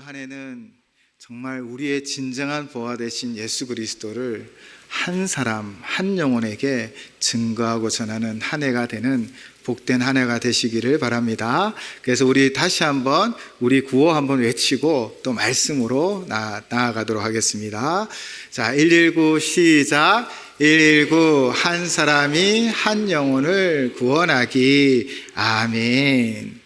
한 해는 정말 우리의 진정한 보화 되신 예수 그리스도를 한 사람, 한 영혼에게 증거하고 전하는 한 해가 되는 복된 한 해가 되시기를 바랍니다. 그래서 우리 다시 한번 우리 구호 한번 외치고 또 말씀으로 나아가도록 하겠습니다. 자, 119 시작. 119 한 사람이 한 영혼을 구원하기. 아멘.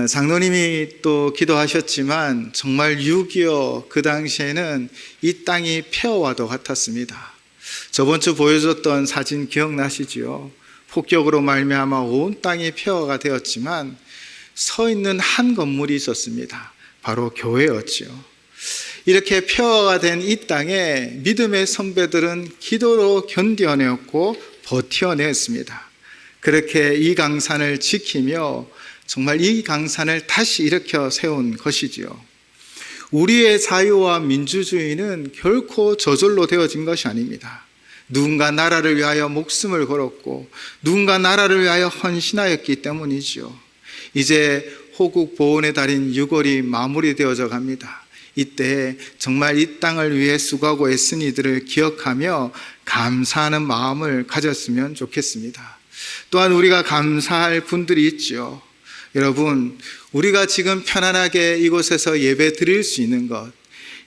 장로님이 또 기도하셨지만 정말 6.25 그 당시에는 이 땅이 폐허와도 같았습니다. 저번 주 보여줬던 사진 기억나시죠? 폭격으로 말미암아 온 땅이 폐허가 되었지만 서 있는 한 건물이 있었습니다. 바로 교회였죠. 이렇게 폐허가 된 이 땅에 믿음의 선배들은 기도로 견뎌내었고 버텨냈습니다. 그렇게 이 강산을 지키며 정말 이 강산을 다시 일으켜 세운 것이지요. 우리의 자유와 민주주의는 결코 저절로 되어진 것이 아닙니다. 누군가 나라를 위하여 목숨을 걸었고 누군가 나라를 위하여 헌신하였기 때문이지요. 이제 호국 보훈의 달인 6월이 마무리되어져 갑니다. 이때 정말 이 땅을 위해 수고하고 애쓴 이들을 기억하며 감사하는 마음을 가졌으면 좋겠습니다. 또한 우리가 감사할 분들이 있죠. 여러분, 우리가 지금 편안하게 이곳에서 예배 드릴 수 있는 것,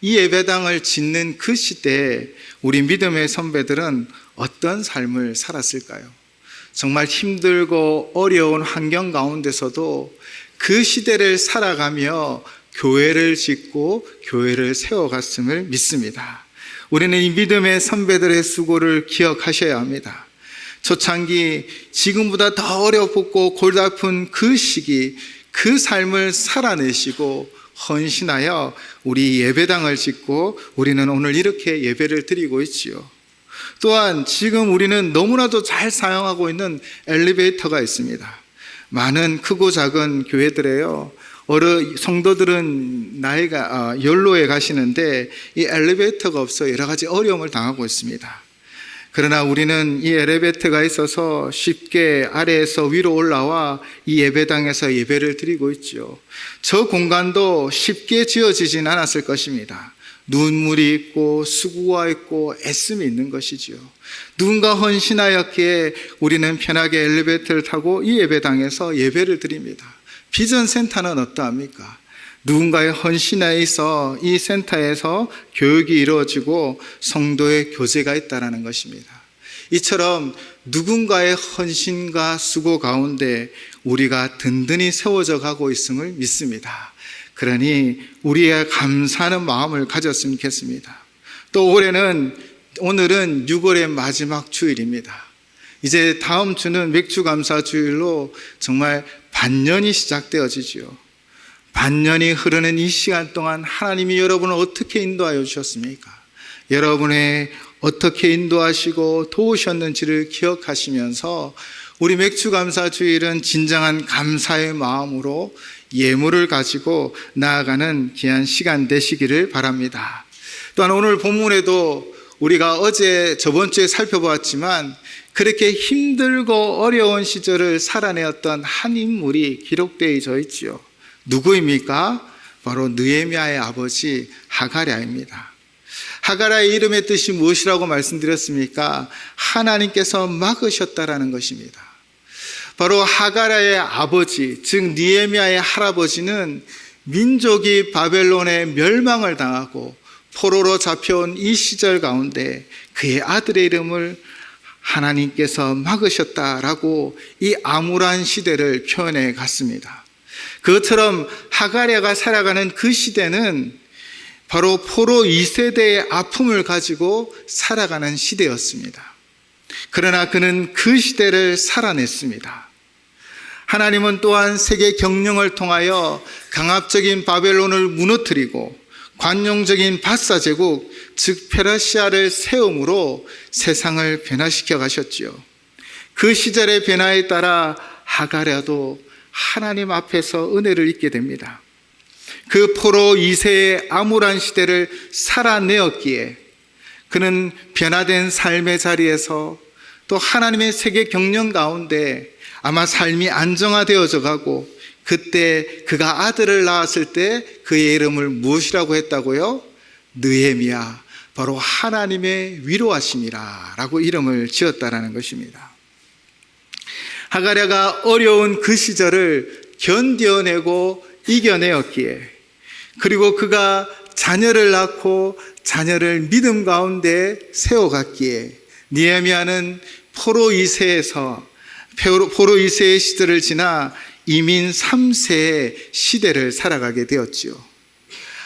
이 예배당을 짓는 그 시대에 우리 믿음의 선배들은 어떤 삶을 살았을까요? 정말 힘들고 어려운 환경 가운데서도 그 시대를 살아가며 교회를 짓고 교회를 세워갔음을 믿습니다. 우리는 이 믿음의 선배들의 수고를 기억하셔야 합니다. 초창기 지금보다 더 어렵고 골다픈 그 시기, 그 삶을 살아내시고 헌신하여 우리 예배당을 짓고 우리는 오늘 이렇게 예배를 드리고 있지요. 또한 지금 우리는 너무나도 잘 사용하고 있는 엘리베이터가 있습니다. 많은 크고 작은 교회들에요, 성도들은 나이가 연로에 가시는데 이 엘리베이터가 없어 여러 가지 어려움을 당하고 있습니다. 그러나 우리는 이 엘리베이터가 있어서 쉽게 아래에서 위로 올라와 이 예배당에서 예배를 드리고 있죠. 저 공간도 쉽게 지어지진 않았을 것입니다. 눈물이 있고 수고가 있고 애씀이 있는 것이죠. 누군가 헌신하였기에 우리는 편하게 엘리베이터를 타고 이 예배당에서 예배를 드립니다. 비전 센터는 어떠합니까? 누군가의 헌신에 있어 이 센터에서 교육이 이루어지고 성도의 교제가 있다는 것입니다. 이처럼 누군가의 헌신과 수고 가운데 우리가 든든히 세워져 가고 있음을 믿습니다. 그러니 우리의 감사하는 마음을 가졌으면 좋겠습니다. 또 오늘은 6월의 마지막 주일입니다. 이제 다음 주는 맥주감사 주일로 정말 반년이 시작되어지지요. 반년이 흐르는 이 시간 동안 하나님이 여러분을 어떻게 인도하여 주셨습니까? 여러분의 어떻게 인도하시고 도우셨는지를 기억하시면서 우리 맥주감사 주일은 진정한 감사의 마음으로 예물을 가지고 나아가는 귀한 시간 되시기를 바랍니다. 또한 오늘 본문에도 우리가 저번 주에 살펴보았지만 그렇게 힘들고 어려운 시절을 살아내었던 한 인물이 기록되어 있지요. 누구입니까? 바로 느헤미야의 아버지 하가랴입니다. 하가랴의 이름의 뜻이 무엇이라고 말씀드렸습니까? 하나님께서 막으셨다라는 것입니다. 바로 하가랴의 아버지, 즉 느헤미야의 할아버지는 민족이 바벨론에 멸망을 당하고 포로로 잡혀온 이 시절 가운데 그의 아들의 이름을 하나님께서 막으셨다라고 이 암울한 시대를 표현해 갔습니다. 그것처럼 하가랴가 살아가는 그 시대는 바로 포로 2세대의 아픔을 가지고 살아가는 시대였습니다. 그러나 그는 그 시대를 살아냈습니다. 하나님은 또한 세계 경영을 통하여 강압적인 바벨론을 무너뜨리고 관용적인 바사 제국, 즉 페르시아를 세움으로 세상을 변화시켜 가셨지요. 그 시절의 변화에 따라 하가랴도 하나님 앞에서 은혜를 입게 됩니다. 그 포로 2세의 암울한 시대를 살아내었기에 그는 변화된 삶의 자리에서 또 하나님의 세계 경영 가운데 아마 삶이 안정화되어져 가고 그때 그가 아들을 낳았을 때 그의 이름을 무엇이라고 했다고요? 느헤미야, 바로 하나님의 위로하심이라 라고 이름을 지었다라는 것입니다. 하가랴가 어려운 그 시절을 견뎌내고 이겨내었기에, 그리고 그가 자녀를 낳고 자녀를 믿음 가운데 세워갔기에, 느헤미야는 포로 2세의 시절을 지나 이민 3세의 시대를 살아가게 되었지요.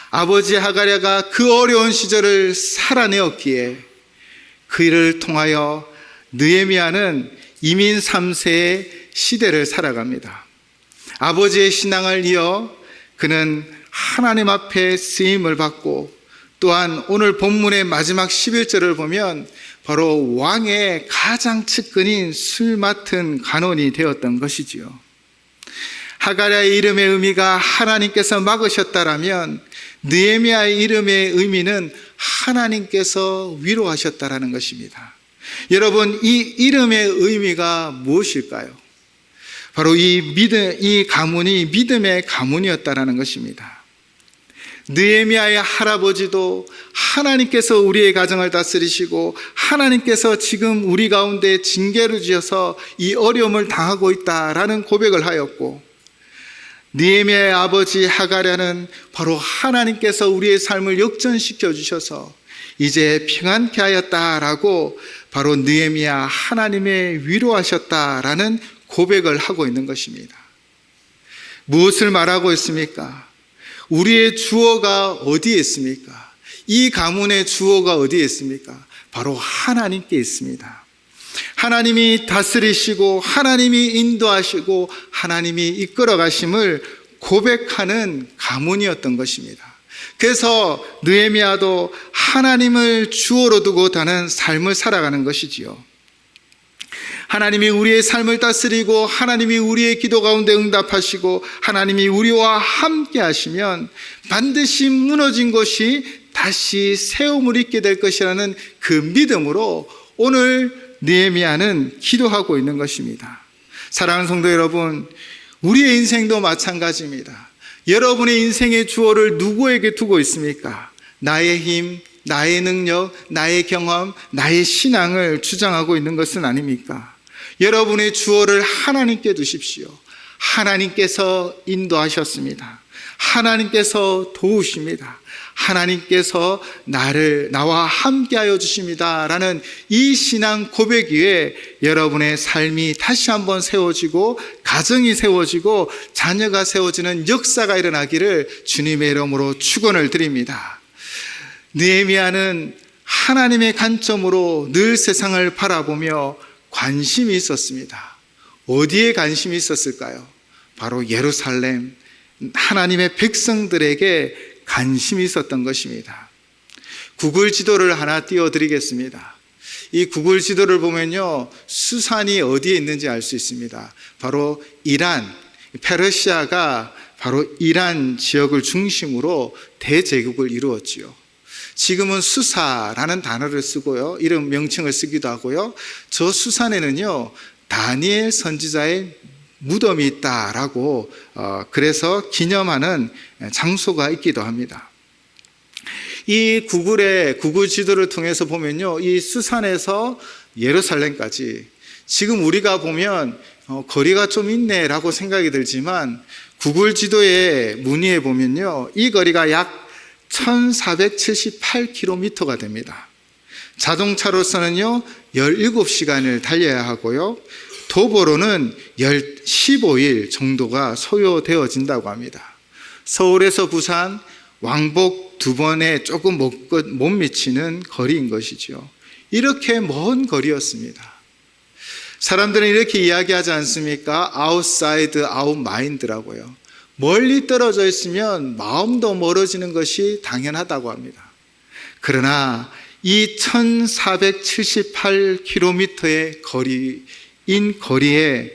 아버지 하가랴가 그 어려운 시절을 살아내었기에 그 일을 통하여 느헤미야는 이민 3세의 시대를 살아갑니다. 아버지의 신앙을 이어 그는 하나님 앞에 쓰임을 받고, 또한 오늘 본문의 마지막 11절을 보면 바로 왕의 가장 측근인 술 맡은 간원이 되었던 것이지요. 하가랴의 이름의 의미가 하나님께서 막으셨다라면 느헤미야의 이름의 의미는 하나님께서 위로하셨다라는 것입니다. 여러분, 이 이름의 의미가 무엇일까요? 바로 이 가문이 믿음의 가문이었다라는 것입니다. 느헤미야의 할아버지도 하나님께서 우리의 가정을 다스리시고 하나님께서 지금 우리 가운데 징계를 주셔서 이 어려움을 당하고 있다라는 고백을 하였고, 느헤미야의 아버지 하가랴는 바로 하나님께서 우리의 삶을 역전시켜 주셔서 이제 평안케 하였다라고 바로 느헤미야 하나님의 위로하셨다라는 고백을 하고 있는 것입니다. 무엇을 말하고 있습니까? 우리의 주어가 어디에 있습니까? 이 가문의 주어가 어디에 있습니까? 바로 하나님께 있습니다. 하나님이 다스리시고 하나님이 인도하시고 하나님이 이끌어 가심을 고백하는 가문이었던 것입니다. 그래서 느헤미야도 하나님을 주어로 두고 사는 삶을 살아가는 것이지요. 하나님이 우리의 삶을 다스리고 하나님이 우리의 기도 가운데 응답하시고 하나님이 우리와 함께 하시면 반드시 무너진 것이 다시 세움을 입게 될 것이라는 그 믿음으로 오늘 느헤미야는 기도하고 있는 것입니다. 사랑하는 성도 여러분, 우리의 인생도 마찬가지입니다. 여러분의 인생의 주어를 누구에게 두고 있습니까? 나의 힘, 나의 능력, 나의 경험, 나의 신앙을 주장하고 있는 것은 아닙니까? 여러분의 주어를 하나님께 두십시오. 하나님께서 인도하셨습니다. 하나님께서 도우십니다. 하나님께서 나와 함께하여 주십니다 라는 이 신앙 고백 위에 여러분의 삶이 다시 한번 세워지고 가정이 세워지고 자녀가 세워지는 역사가 일어나기를 주님의 이름으로 축원을 드립니다. 느헤미야는 하나님의 관점으로 늘 세상을 바라보며 관심이 있었습니다. 어디에 관심이 있었을까요? 바로 예루살렘, 하나님의 백성들에게 관심이 있었던 것입니다. 구글 지도를 하나 띄워드리겠습니다. 이 구글 지도를 보면요, 수산이 어디에 있는지 알 수 있습니다. 바로 이란, 페르시아가 바로 이란 지역을 중심으로 대제국을 이루었지요. 지금은 수사라는 단어를 쓰고요, 이름 명칭을 쓰기도 하고요. 저 수산에는요, 다니엘 선지자의 무덤이 있다라고 그래서 기념하는 장소가 있기도 합니다. 이 구글 지도를 통해서 보면요, 이 수산에서 예루살렘까지 지금 우리가 보면 거리가 좀 있네라고 생각이 들지만 구글 지도에 문의해 보면요, 이 거리가 약 1478km가 됩니다. 자동차로서는요 17시간을 달려야 하고요, 도보로는 15일 정도가 소요되어진다고 합니다. 서울에서 부산 왕복 2번에 조금 못 미치는 거리인 것이죠. 이렇게 먼 거리였습니다. 사람들은 이렇게 이야기하지 않습니까? outside our mind라고요. 멀리 떨어져 있으면 마음도 멀어지는 것이 당연하다고 합니다. 그러나 이 1478km의 거리에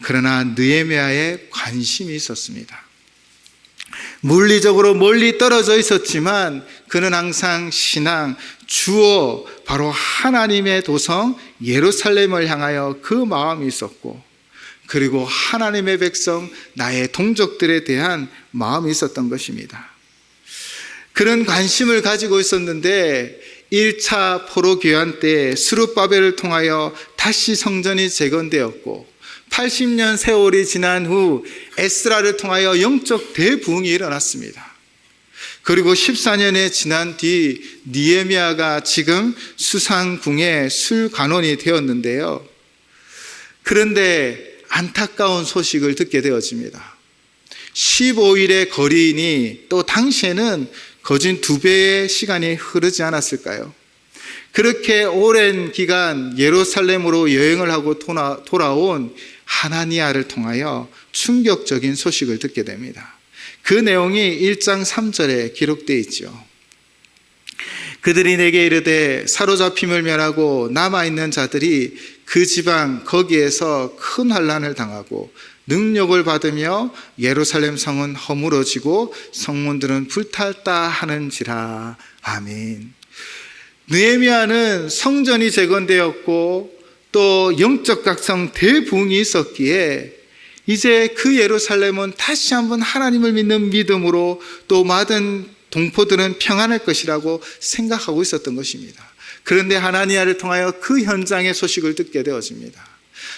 그러나 느헤미야의 관심이 있었습니다. 물리적으로 멀리 떨어져 있었지만 그는 항상 신앙, 주어 바로 하나님의 도성 예루살렘을 향하여 그 마음이 있었고, 그리고 하나님의 백성, 나의 동족들에 대한 마음이 있었던 것입니다. 그런 관심을 가지고 있었는데 1차 포로 교환 때 스룹바벨을 통하여 다시 성전이 재건되었고 80년 세월이 지난 후 에스라를 통하여 영적 대부흥이 일어났습니다. 그리고 14년이 지난 뒤 느헤미야가 지금 수상궁의 술관원이 되었는데요. 그런데 안타까운 소식을 듣게 되어집니다. 15일의 거리이니 또 당시에는 거진 2배의 시간이 흐르지 않았을까요? 그렇게 오랜 기간 예루살렘으로 여행을 하고 돌아온 하나니아를 통하여 충격적인 소식을 듣게 됩니다. 그 내용이 1장 3절에 기록되어 있죠. 그들이 내게 이르되 사로잡힘을 면하고 남아있는 자들이 그 지방 거기에서 큰 환난을 당하고 능력을 받으며 예루살렘 성은 허물어지고 성문들은 불탔다 하는지라. 아멘. 느헤미야는 성전이 재건되었고 또 영적 각성 대부흥이 있었기에 이제 그 예루살렘은 다시 한번 하나님을 믿는 믿음으로 또 많은 동포들은 평안할 것이라고 생각하고 있었던 것입니다. 그런데 하나니아를 통하여 그 현장의 소식을 듣게 되어집니다.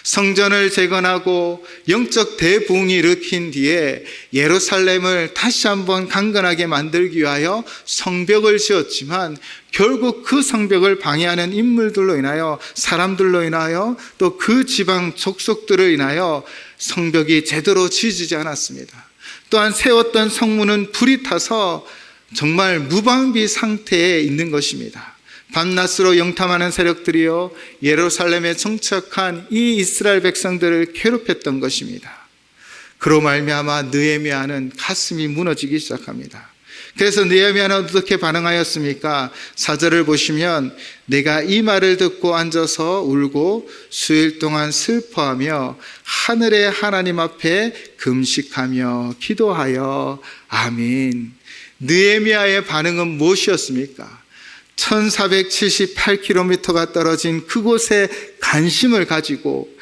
성전을 재건하고 영적 대부흥이 일으킨 뒤에 예루살렘을 다시 한번 강건하게 만들기 위하여 성벽을 지었지만 결국 그 성벽을 방해하는 인물들로 인하여, 사람들로 인하여, 또 그 지방 족속들을 인하여 성벽이 제대로 지어지지 않았습니다. 또한 세웠던 성문은 불이 타서 정말 무방비 상태에 있는 것입니다. 밤낮으로 영탐하는 세력들이요 예루살렘에 정착한 이 이스라엘 백성들을 괴롭혔던 것입니다. 그로 말미암아 느헤미야는 가슴이 무너지기 시작합니다. 그래서 느헤미야는 어떻게 반응하였습니까? 4절을 보시면 내가 이 말을 듣고 앉아서 울고 수일 동안 슬퍼하며 하늘의 하나님 앞에 금식하며 기도하여. 아멘. 느헤미야의 반응은 무엇이었습니까? 1478km가 떨어진 그곳에 관심을 가지고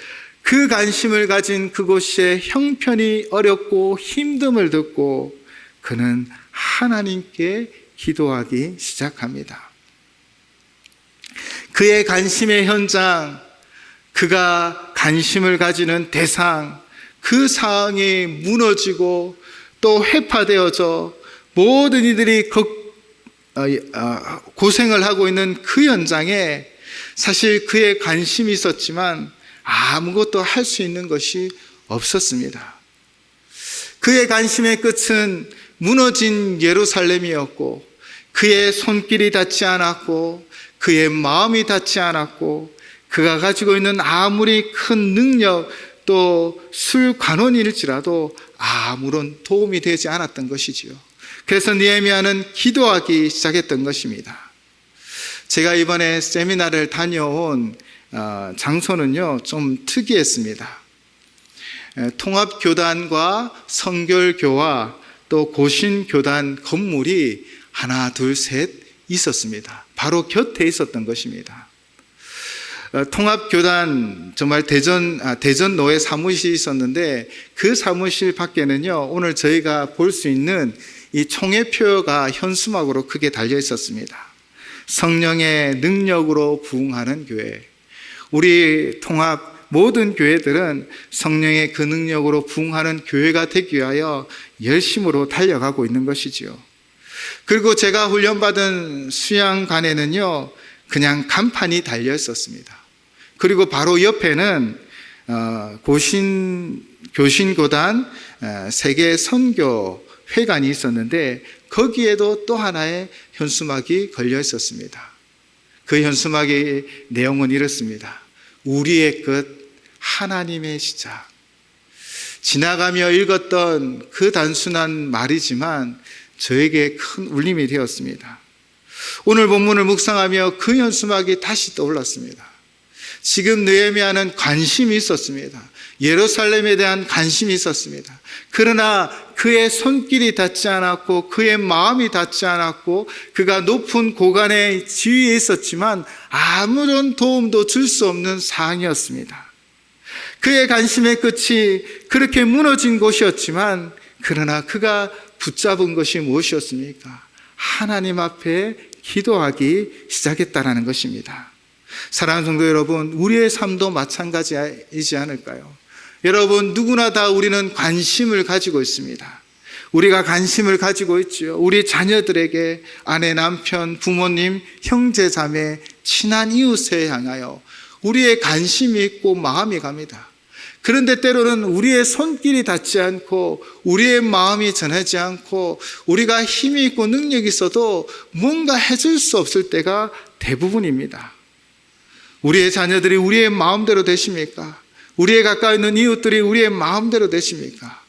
그 관심을 가진 그곳의 형편이 어렵고 힘듦을 듣고 그는 하나님께 기도하기 시작합니다. 그의 관심의 현장, 그가 관심을 가지는 대상, 그 상황이 무너지고 또 회파되어져 모든 이들이 고생을 하고 있는 그 현장에 사실 그의 관심이 있었지만 아무것도 할 수 있는 것이 없었습니다. 그의 관심의 끝은 무너진 예루살렘이었고 그의 손길이 닿지 않았고 그의 마음이 닿지 않았고 그가 가지고 있는 아무리 큰 능력 또 술관원일지라도 아무런 도움이 되지 않았던 것이지요. 그래서 느헤미야는 기도하기 시작했던 것입니다. 제가 이번에 세미나를 다녀온 장소는요 좀 특이했습니다. 통합교단과 성결교와 또 고신교단 건물이 하나 둘 셋 있었습니다. 바로 곁에 있었던 것입니다. 통합교단 정말 대전로에 사무실이 있었는데 그 사무실 밖에는요 오늘 저희가 볼 수 있는 이 총회표가 현수막으로 크게 달려 있었습니다. 성령의 능력으로 부흥하는 교회. 우리 통합 모든 교회들은 성령의 그 능력으로 부흥하는 교회가 되기 위하여 열심으로 달려가고 있는 것이지요. 그리고 제가 훈련받은 수양관에는요 그냥 간판이 달려 있었습니다. 그리고 바로 옆에는 교신교단 세계 선교 회관이 있었는데 거기에도 또 하나의 현수막이 걸려 있었습니다. 그 현수막의 내용은 이렇습니다. 우리의 끝 하나님의 시작. 지나가며 읽었던 그 단순한 말이지만 저에게 큰 울림이 되었습니다. 오늘 본문을 묵상하며 그 현수막이 다시 떠올랐습니다. 지금 느헤미야는 관심이 있었습니다. 예루살렘에 대한 관심이 있었습니다. 그러나 그의 손길이 닿지 않았고 그의 마음이 닿지 않았고 그가 높은 고관의 지위에 있었지만 아무런 도움도 줄 수 없는 상황이었습니다. 그의 관심의 끝이 그렇게 무너진 곳이었지만 그러나 그가 붙잡은 것이 무엇이었습니까? 하나님 앞에 기도하기 시작했다라는 것입니다. 사랑하는 성도 여러분, 우리의 삶도 마찬가지이지 않을까요? 여러분, 누구나 다 우리는 관심을 가지고 있습니다. 우리가 관심을 가지고 있죠. 우리 자녀들에게, 아내, 남편, 부모님, 형제, 자매, 친한 이웃에 향하여 우리의 관심이 있고 마음이 갑니다. 그런데 때로는 우리의 손길이 닿지 않고 우리의 마음이 전하지 않고 우리가 힘이 있고 능력이 있어도 뭔가 해줄 수 없을 때가 대부분입니다. 우리의 자녀들이 우리의 마음대로 되십니까? 우리의 가까이 있는 이웃들이 우리의 마음대로 되십니까?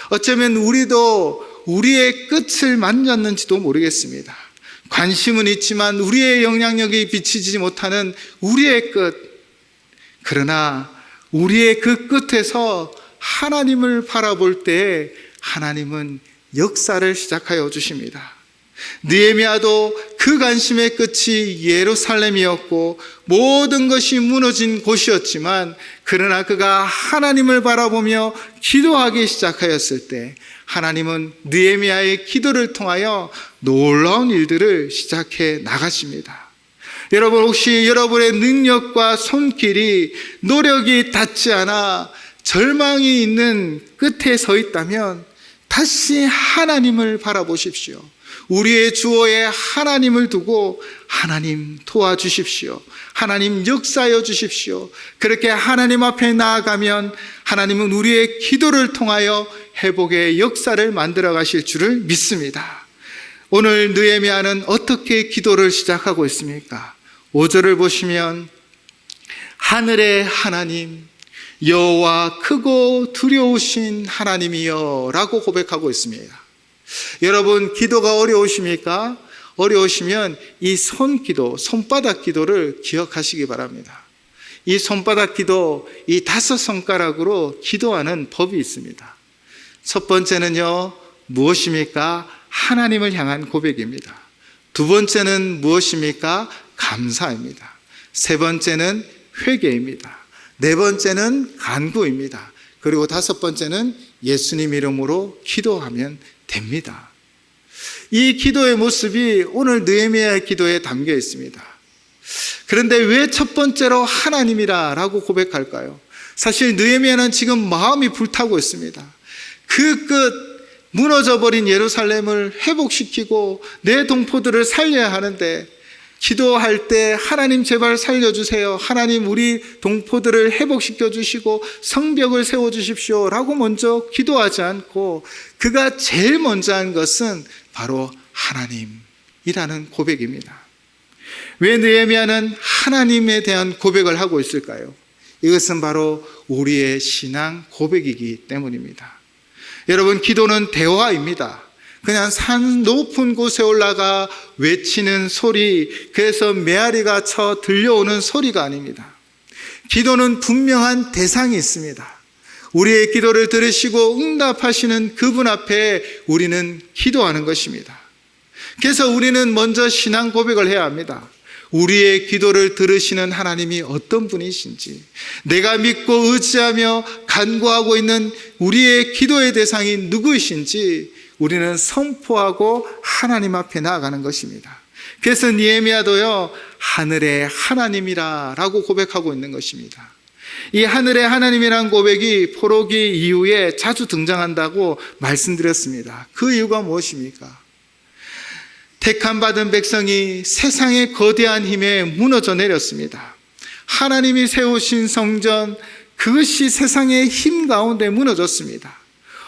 어쩌면 우리도 우리의 끝을 만났는지도 모르겠습니다. 관심은 있지만 우리의 영향력이 비치지 못하는 우리의 끝. 그러나 우리의 그 끝에서 하나님을 바라볼 때 하나님은 역사를 시작하여 주십니다. 느헤미야도 그 관심의 끝이 예루살렘이었고 모든 것이 무너진 곳이었지만 그러나 그가 하나님을 바라보며 기도하기 시작하였을 때 하나님은 느헤미야의 기도를 통하여 놀라운 일들을 시작해 나가십니다. 여러분, 혹시 여러분의 능력과 손길이 노력이 닿지 않아 절망이 있는 끝에 서 있다면 다시 하나님을 바라보십시오. 우리의 주어에 하나님을 두고 하나님 도와주십시오. 하나님 역사하여 주십시오. 그렇게 하나님 앞에 나아가면 하나님은 우리의 기도를 통하여 회복의 역사를 만들어 가실 줄을 믿습니다. 오늘 느헤미야는 어떻게 기도를 시작하고 있습니까? 5절을 보시면 하늘의 하나님, 여호와 크고 두려우신 하나님이여 라고 고백하고 있습니다. 여러분, 기도가 어려우십니까? 어려우시면 이 손기도, 손바닥 기도를 기억하시기 바랍니다. 이 손바닥 기도, 이 5손가락으로 기도하는 법이 있습니다. 첫 번째는요, 무엇입니까? 하나님을 향한 고백입니다. 두 번째는 무엇입니까? 감사입니다. 세 번째는 회개입니다. 네 번째는 간구입니다. 그리고 5번째는 예수님 이름으로 기도하면 됩니다. 이 기도의 모습이 오늘 느헤미야의 기도에 담겨 있습니다. 그런데 왜 첫 번째로 하나님이라고 고백할까요? 사실 느헤미야는 지금 마음이 불타고 있습니다. 그 끝, 무너져버린 예루살렘을 회복시키고 내 동포들을 살려야 하는데 기도할 때 하나님 제발 살려주세요. 하나님 우리 동포들을 회복시켜 주시고 성벽을 세워주십시오 라고 먼저 기도하지 않고 그가 제일 먼저 한 것은 바로 하나님이라는 고백입니다. 왜 느헤미야는 하나님에 대한 고백을 하고 있을까요? 이것은 바로 우리의 신앙 고백이기 때문입니다. 여러분, 기도는 대화입니다. 그냥 산 높은 곳에 올라가 외치는 소리, 그래서 메아리가 쳐 들려오는 소리가 아닙니다. 기도는 분명한 대상이 있습니다. 우리의 기도를 들으시고 응답하시는 그분 앞에 우리는 기도하는 것입니다. 그래서 우리는 먼저 신앙 고백을 해야 합니다. 우리의 기도를 들으시는 하나님이 어떤 분이신지, 내가 믿고 의지하며 간구하고 있는 우리의 기도의 대상이 누구이신지 우리는 선포하고 하나님 앞에 나아가는 것입니다. 그래서 느헤미야도요, 하늘의 하나님이라고 고백하고 있는 것입니다. 이 하늘의 하나님이라는 고백이 포로기 이후에 자주 등장한다고 말씀드렸습니다. 그 이유가 무엇입니까? 택함 받은 백성이 세상의 거대한 힘에 무너져 내렸습니다. 하나님이 세우신 성전, 그것이 세상의 힘 가운데 무너졌습니다.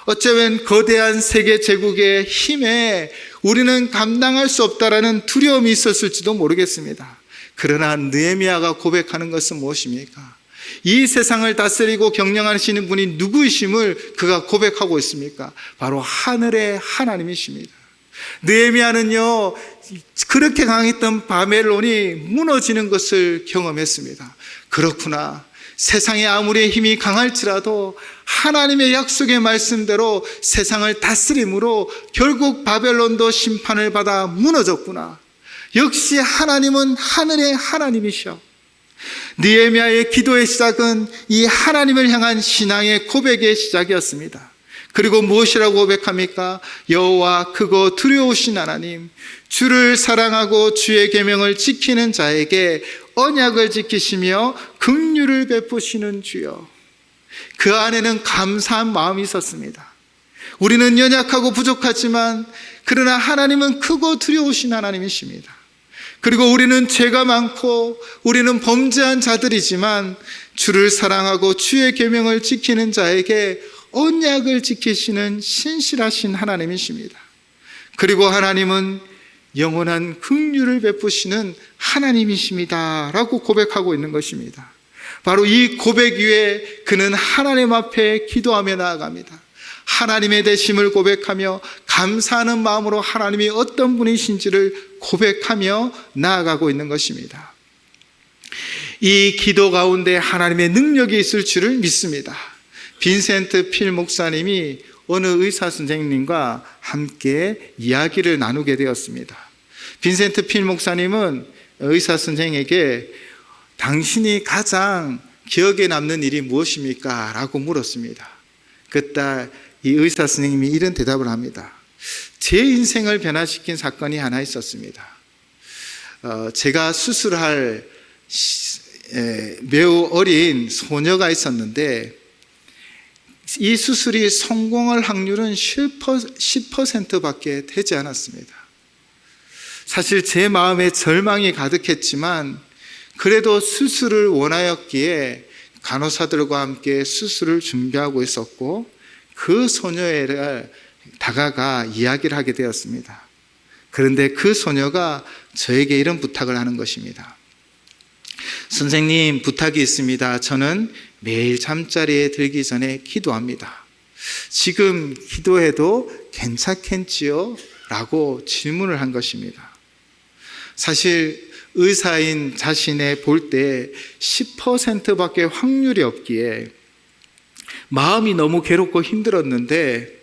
어쩌면 거대한 세계 제국의 힘에 우리는 감당할 수 없다라는 두려움이 있었을지도 모르겠습니다. 그러나 느헤미야가 고백하는 것은 무엇입니까? 이 세상을 다스리고 경영하시는 분이 누구이심을 그가 고백하고 있습니까? 바로 하늘의 하나님이십니다. 느헤미야는요, 그렇게 강했던 바벨론이 무너지는 것을 경험했습니다. 그렇구나. 세상에 아무리 힘이 강할지라도 하나님의 약속의 말씀대로 세상을 다스림으로 결국 바벨론도 심판을 받아 무너졌구나. 역시 하나님은 하늘의 하나님이셔. 느헤미야의 기도의 시작은 이 하나님을 향한 신앙의 고백의 시작이었습니다. 그리고 무엇이라고 고백합니까? 여호와 크고 두려우신 하나님, 주를 사랑하고 주의 계명을 지키는 자에게 언약을 지키시며 긍휼을 베푸시는 주여. 그 안에는 감사한 마음이 있었습니다. 우리는 연약하고 부족하지만 그러나 하나님은 크고 두려우신 하나님이십니다. 그리고 우리는 죄가 많고 우리는 범죄한 자들이지만 주를 사랑하고 주의 계명을 지키는 자에게 언약을 지키시는 신실하신 하나님이십니다. 그리고 하나님은 영원한 긍휼을 베푸시는 하나님이십니다 라고 고백하고 있는 것입니다. 바로 이 고백 위에 그는 하나님 앞에 기도하며 나아갑니다. 하나님의 되심을 고백하며 감사하는 마음으로 하나님이 어떤 분이신지를 고백하며 나아가고 있는 것입니다. 이 기도 가운데 하나님의 능력이 있을 줄을 믿습니다. 빈센트 필 목사님이 어느 의사 선생님과 함께 이야기를 나누게 되었습니다. 빈센트 필 목사님은 의사 선생에게 당신이 가장 기억에 남는 일이 무엇입니까? 라고 물었습니다. 그때 이 의사 선생님이 이런 대답을 합니다. 제 인생을 변화시킨 사건이 하나 있었습니다. 제가 수술할 매우 어린 소녀가 있었는데 이 수술이 성공할 확률은 10%밖에 되지 않았습니다. 사실 제 마음에 절망이 가득했지만 그래도 수술을 원하였기에 간호사들과 함께 수술을 준비하고 있었고 그 소녀를 다가가 이야기를 하게 되었습니다. 그런데 그 소녀가 저에게 이런 부탁을 하는 것입니다. 선생님, 부탁이 있습니다. 저는 매일 잠자리에 들기 전에 기도합니다. 지금 기도해도 괜찮겠지요? 라고 질문을 한 것입니다. 사실 의사인 자신의 볼 때 10%밖에 확률이 없기에 마음이 너무 괴롭고 힘들었는데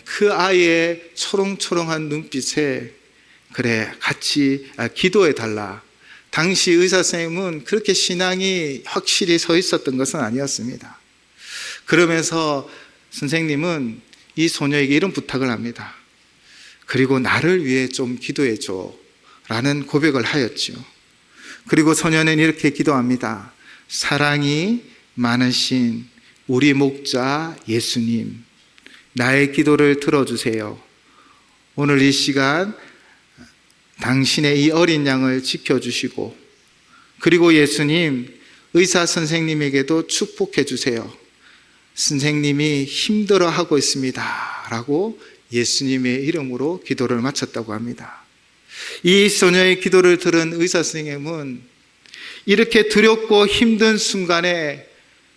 그 아이의 초롱초롱한 눈빛에 그래 같이 기도해달라. 당시 의사 선생님은 그렇게 신앙이 확실히 서 있었던 것은 아니었습니다. 그러면서 선생님은 이 소녀에게 이런 부탁을 합니다. 그리고 나를 위해 좀 기도해줘 라는 고백을 하였죠. 그리고 소녀는 이렇게 기도합니다. 사랑이 많으신 우리 목자 예수님, 나의 기도를 들어주세요. 오늘 이 시간 당신의 이 어린 양을 지켜주시고 그리고 예수님, 의사 선생님에게도 축복해 주세요. 선생님이 힘들어하고 있습니다 라고 예수님의 이름으로 기도를 마쳤다고 합니다. 이 소녀의 기도를 들은 의사 선생님은 이렇게 두렵고 힘든 순간에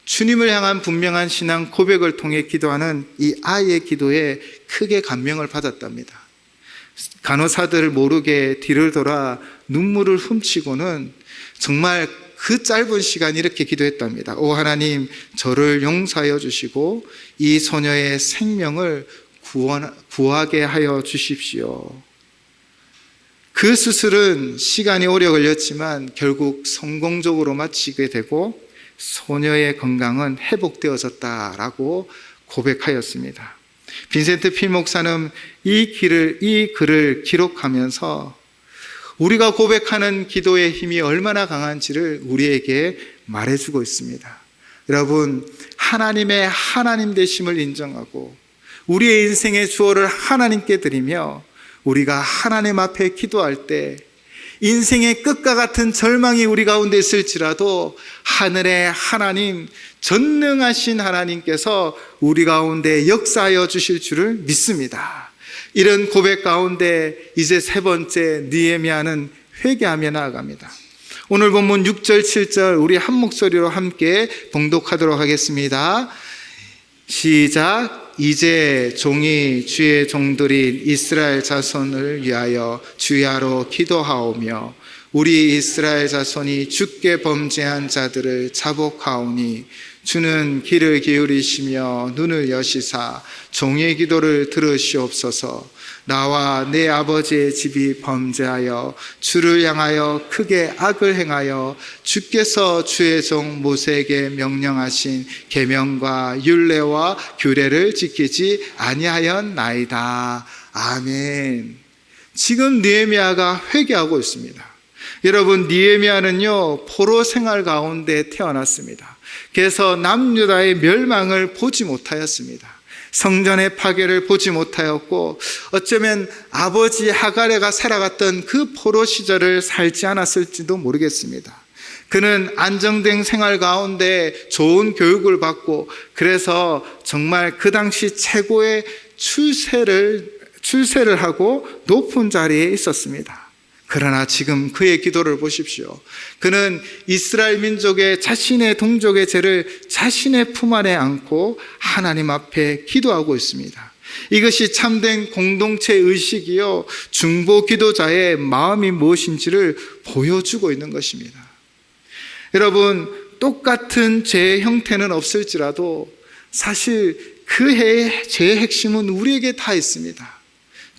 주님을 향한 분명한 신앙 고백을 통해 기도하는 이 아이의 기도에 크게 감명을 받았답니다. 간호사들 모르게 뒤를 돌아 눈물을 훔치고는 정말 그 짧은 시간 이렇게 기도했답니다. 오 하나님, 저를 용서하여 주시고 이 소녀의 생명을 구하게 하여 주십시오. 그 수술은 시간이 오래 걸렸지만 결국 성공적으로 마치게 되고 소녀의 건강은 회복되어졌다라고 고백하였습니다. 빈센트 필 목사는 이 글을 기록하면서 우리가 고백하는 기도의 힘이 얼마나 강한지를 우리에게 말해주고 있습니다. 여러분, 하나님의 하나님 되심을 인정하고 우리의 인생의 주어를 하나님께 드리며 우리가 하나님 앞에 기도할 때 인생의 끝과 같은 절망이 우리 가운데 있을지라도 하늘의 하나님, 전능하신 하나님께서 우리 가운데 역사하여 주실 줄을 믿습니다. 이런 고백 가운데 이제 세 번째 느헤미야는 회개하며 나아갑니다. 오늘 본문 6절 7절 우리 한 목소리로 함께 봉독하도록 하겠습니다. 시작. 이제 종이 주의 종들인 이스라엘 자손을 위하여 주야로 기도하오며 우리 이스라엘 자손이 주께 범죄한 자들을 자복하오니 주는 귀를 기울이시며 눈을 여시사 종의 기도를 들으시옵소서. 나와 내 아버지의 집이 범죄하여 주를 향하여 크게 악을 행하여 주께서 주의 종 모세에게 명령하신 계명과 율례와 규례를 지키지 아니하였나이다. 아멘. 지금 느헤미야가 회개하고 있습니다. 여러분, 느헤미야는요 포로 생활 가운데 태어났습니다. 그래서 남유다의 멸망을 보지 못하였습니다. 성전의 파괴를 보지 못하였고, 어쩌면 아버지 하갈레가 살아갔던 그 포로 시절을 살지 않았을지도 모르겠습니다. 그는 안정된 생활 가운데 좋은 교육을 받고, 그래서 정말 그 당시 최고의 출세를 하고 높은 자리에 있었습니다. 그러나 지금 그의 기도를 보십시오. 그는 이스라엘 민족의 자신의 동족의 죄를 자신의 품 안에 안고 하나님 앞에 기도하고 있습니다. 이것이 참된 공동체 의식이요, 중보 기도자의 마음이 무엇인지를 보여주고 있는 것입니다. 여러분, 똑같은 죄의 형태는 없을지라도 사실 그 해의 죄의 핵심은 우리에게 다 있습니다.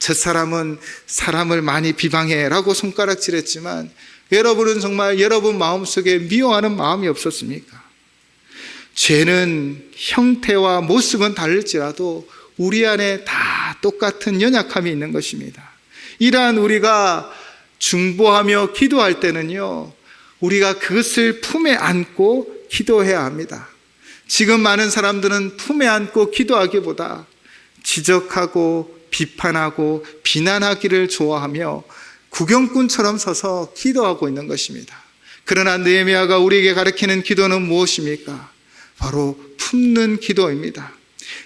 저 사람은 사람을 많이 비방해라고 손가락질했지만 여러분은 정말 여러분 마음속에 미워하는 마음이 없었습니까? 죄는 형태와 모습은 다를지라도 우리 안에 다 똑같은 연약함이 있는 것입니다. 이러한 우리가 중보하며 기도할 때는요, 우리가 그것을 품에 안고 기도해야 합니다. 지금 많은 사람들은 품에 안고 기도하기보다 지적하고 비판하고 비난하기를 좋아하며 구경꾼처럼 서서 기도하고 있는 것입니다. 그러나 느헤미야가 우리에게 가르치는 기도는 무엇입니까? 바로 품는 기도입니다.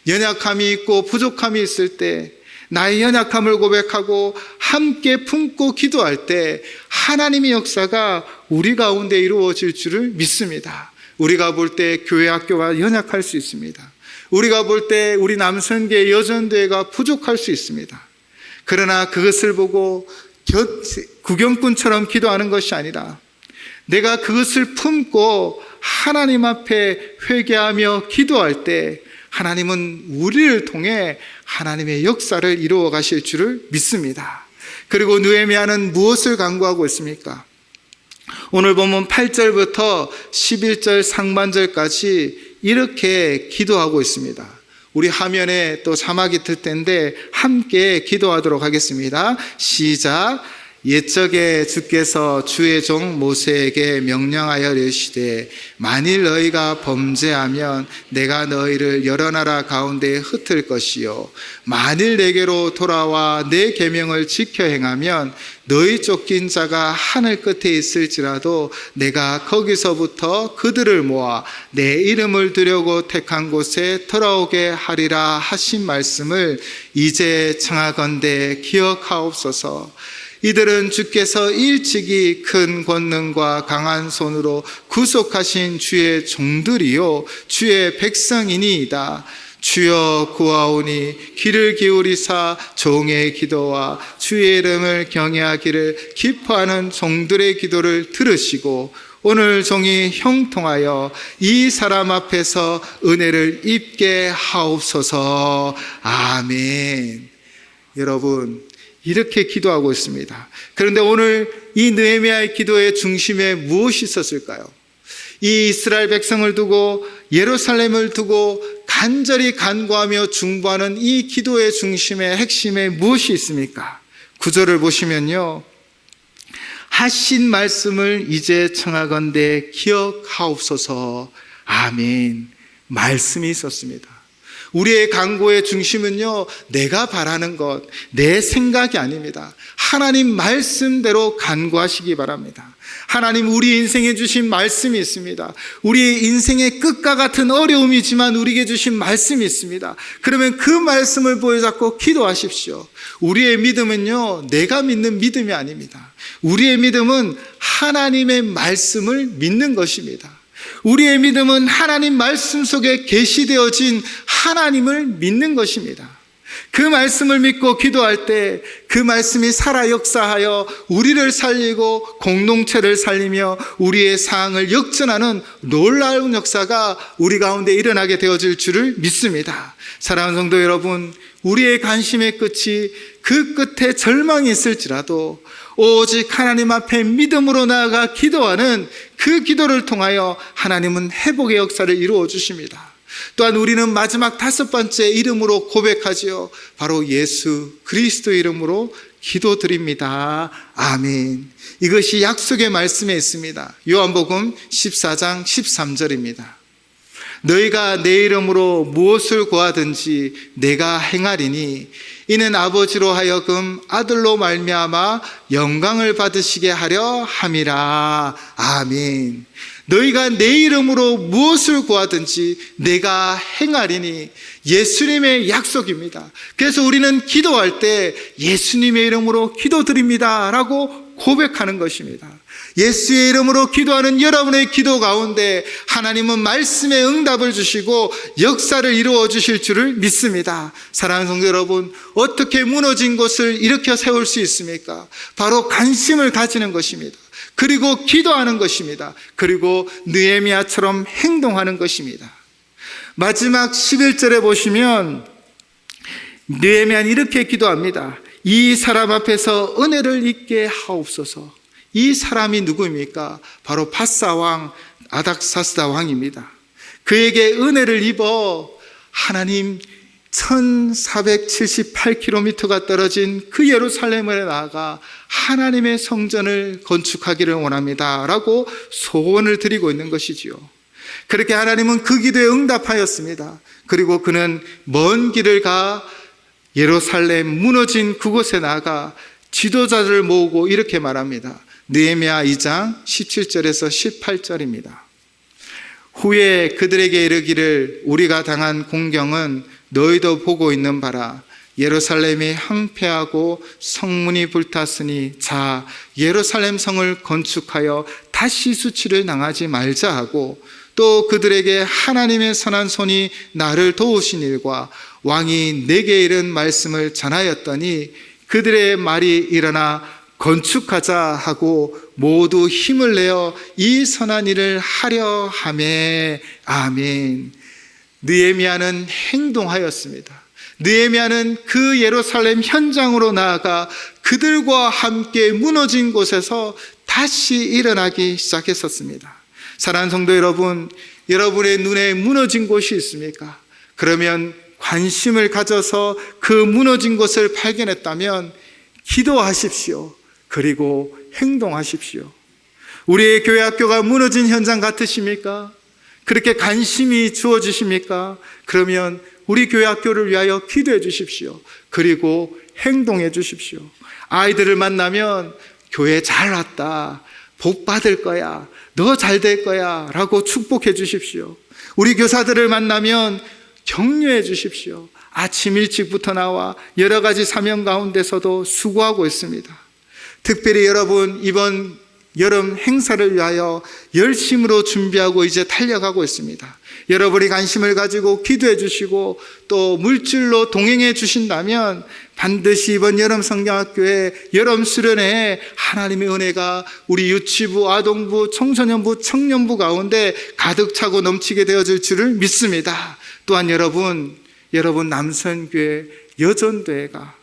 연약함이 있고 부족함이 있을 때 나의 연약함을 고백하고 함께 품고 기도할 때 하나님의 역사가 우리 가운데 이루어질 줄을 믿습니다. 우리가 볼 때 교회 학교가 연약할 수 있습니다. 우리가 볼 때 우리 남선교회 여전대회가 부족할 수 있습니다. 그러나 그것을 보고 구경꾼처럼 기도하는 것이 아니라 내가 그것을 품고 하나님 앞에 회개하며 기도할 때 하나님은 우리를 통해 하나님의 역사를 이루어 가실 줄을 믿습니다. 그리고 느헤미야는 무엇을 강구하고 있습니까? 오늘 보면 8절부터 11절 상반절까지 이렇게 기도하고 있습니다. 우리 화면에 또 자막이 뜰 텐데 함께 기도하도록 하겠습니다. 시작. 옛적에 주께서 주의 종 모세에게 명령하여 이르시되 만일 너희가 범죄하면 내가 너희를 여러 나라 가운데 흩을 것이요 만일 내게로 돌아와 내 계명을 지켜 행하면 너희 쫓긴 자가 하늘 끝에 있을지라도 내가 거기서부터 그들을 모아 내 이름을 두려고 택한 곳에 돌아오게 하리라 하신 말씀을 이제 청하건대 기억하옵소서. 이들은 주께서 일찍이 큰 권능과 강한 손으로 구속하신 주의 종들이요 주의 백성이니이다. 주여 구하오니 귀를 기울이사 종의 기도와 주의 이름을 경외하기를 기뻐하는 종들의 기도를 들으시고 오늘 종이 형통하여 이 사람 앞에서 은혜를 입게 하옵소서. 아멘. 여러분, 이렇게 기도하고 있습니다. 그런데 오늘 이 느헤미야의 기도의 중심에 무엇이 있었을까요? 이 이스라엘 백성을 두고 예루살렘을 두고 간절히 간구하며 중보하는 이 기도의 중심의 핵심에 무엇이 있습니까? 9절을 보시면요, 하신 말씀을 이제 청하건대 기억하옵소서. 아멘. 말씀이 있었습니다. 우리의 간구의 중심은요, 내가 바라는 것, 내 생각이 아닙니다. 하나님 말씀대로 간구하시기 바랍니다. 하나님 우리 인생에 주신 말씀이 있습니다. 우리 인생의 끝과 같은 어려움이지만 우리에게 주신 말씀이 있습니다. 그러면 그 말씀을 보여잡고 기도하십시오. 우리의 믿음은요, 내가 믿는 믿음이 아닙니다. 우리의 믿음은 하나님의 말씀을 믿는 것입니다. 우리의 믿음은 하나님 말씀 속에 계시되어진 하나님을 믿는 것입니다. 그 말씀을 믿고 기도할 때 그 말씀이 살아 역사하여 우리를 살리고 공동체를 살리며 우리의 상황을 역전하는 놀라운 역사가 우리 가운데 일어나게 되어질 줄을 믿습니다. 사랑하는 성도 여러분, 우리의 관심의 끝이 그 끝에 절망이 있을지라도 오직 하나님 앞에 믿음으로 나아가 기도하는 그 기도를 통하여 하나님은 회복의 역사를 이루어 주십니다. 또한 우리는 마지막 5번째 이름으로 고백하지요. 바로 예수 그리스도의 이름으로 기도드립니다. 아멘. 이것이 약속의 말씀에 있습니다. 요한복음 14장 13절입니다. 너희가 내 이름으로 무엇을 구하든지 내가 행하리니 이는 아버지로 하여금 아들로 말미암아 영광을 받으시게 하려 함이라. 아멘. 너희가 내 이름으로 무엇을 구하든지 내가 행하리니 예수님의 약속입니다. 그래서 우리는 기도할 때 예수님의 이름으로 기도드립니다 라고 고백하는 것입니다. 예수의 이름으로 기도하는 여러분의 기도 가운데 하나님은 말씀의 응답을 주시고 역사를 이루어 주실 줄을 믿습니다. 사랑하는 성도 여러분, 어떻게 무너진 곳을 일으켜 세울 수 있습니까? 바로 관심을 가지는 것입니다. 그리고 기도하는 것입니다. 그리고 느헤미야처럼 행동하는 것입니다. 마지막 11절에 보시면 느헤미야는 이렇게 기도합니다. 이 사람 앞에서 은혜를 입게 하옵소서. 이 사람이 누구입니까? 바로 바사 왕 아닥사스다 왕입니다. 그에게 은혜를 입어 하나님 1478km가 떨어진 그 예루살렘에 나아가 하나님의 성전을 건축하기를 원합니다 라고 소원을 드리고 있는 것이지요. 그렇게 하나님은 그 기도에 응답하였습니다. 그리고 그는 먼 길을 가 예루살렘 무너진 그곳에 나가 지도자들을 모으고 이렇게 말합니다. 느헤미야 2장 17절에서 18절입니다. 후에 그들에게 이르기를 우리가 당한 공경은 너희도 보고 있는 바라. 예루살렘이 황폐하고 성문이 불탔으니 자 예루살렘 성을 건축하여 다시 수치를 당하지 말자 하고 또 그들에게 하나님의 선한 손이 나를 도우신 일과 왕이 내게 이른 말씀을 전하였더니 그들의 말이 일어나 건축하자 하고 모두 힘을 내어 이 선한 일을 하려 하매. 아멘. 느헤미야는 행동하였습니다. 느헤미야는 그 예루살렘 현장으로 나아가 그들과 함께 무너진 곳에서 다시 일어나기 시작했었습니다. 사랑하는 성도 여러분, 여러분의 눈에 무너진 곳이 있습니까? 그러면 관심을 가져서 그 무너진 곳을 발견했다면 기도하십시오. 그리고 행동하십시오. 우리의 교회 학교가 무너진 현장 같으십니까? 그렇게 관심이 주어지십니까? 그러면 우리 교회 학교를 위하여 기도해 주십시오. 그리고 행동해 주십시오. 아이들을 만나면 교회 잘 왔다, 복 받을 거야, 너 잘 될 거야 라고 축복해 주십시오. 우리 교사들을 만나면 격려해 주십시오. 아침 일찍부터 나와 여러 가지 사명 가운데서도 수고하고 있습니다. 특별히 여러분 이번 여름 행사를 위하여 열심으로 준비하고 이제 달려가고 있습니다. 여러분이 관심을 가지고 기도해 주시고 또 물질로 동행해 주신다면 반드시 이번 여름 성경학교의 여름 수련회에 하나님의 은혜가 우리 유치부, 아동부, 청소년부, 청년부 가운데 가득 차고 넘치게 되어질 줄을 믿습니다. 또한 여러분 남선교회 여전대회가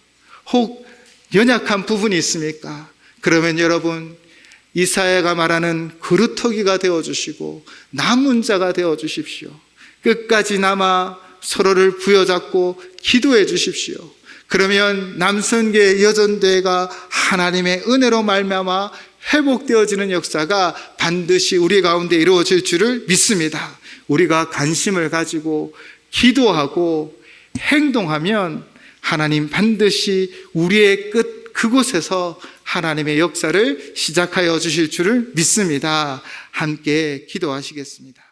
혹 연약한 부분이 있습니까? 그러면 여러분 이사야가 말하는 그루터기가 되어주시고 남은 자가 되어주십시오. 끝까지 남아 서로를 부여잡고 기도해 주십시오. 그러면 남선교회 여전대회가 하나님의 은혜로 말미암아 회복되어지는 역사가 반드시 우리 가운데 이루어질 줄을 믿습니다. 우리가 관심을 가지고 기도하고 행동하면 하나님 반드시 우리의 끝 그곳에서 하나님의 역사를 시작하여 주실 줄을 믿습니다. 함께 기도하시겠습니다.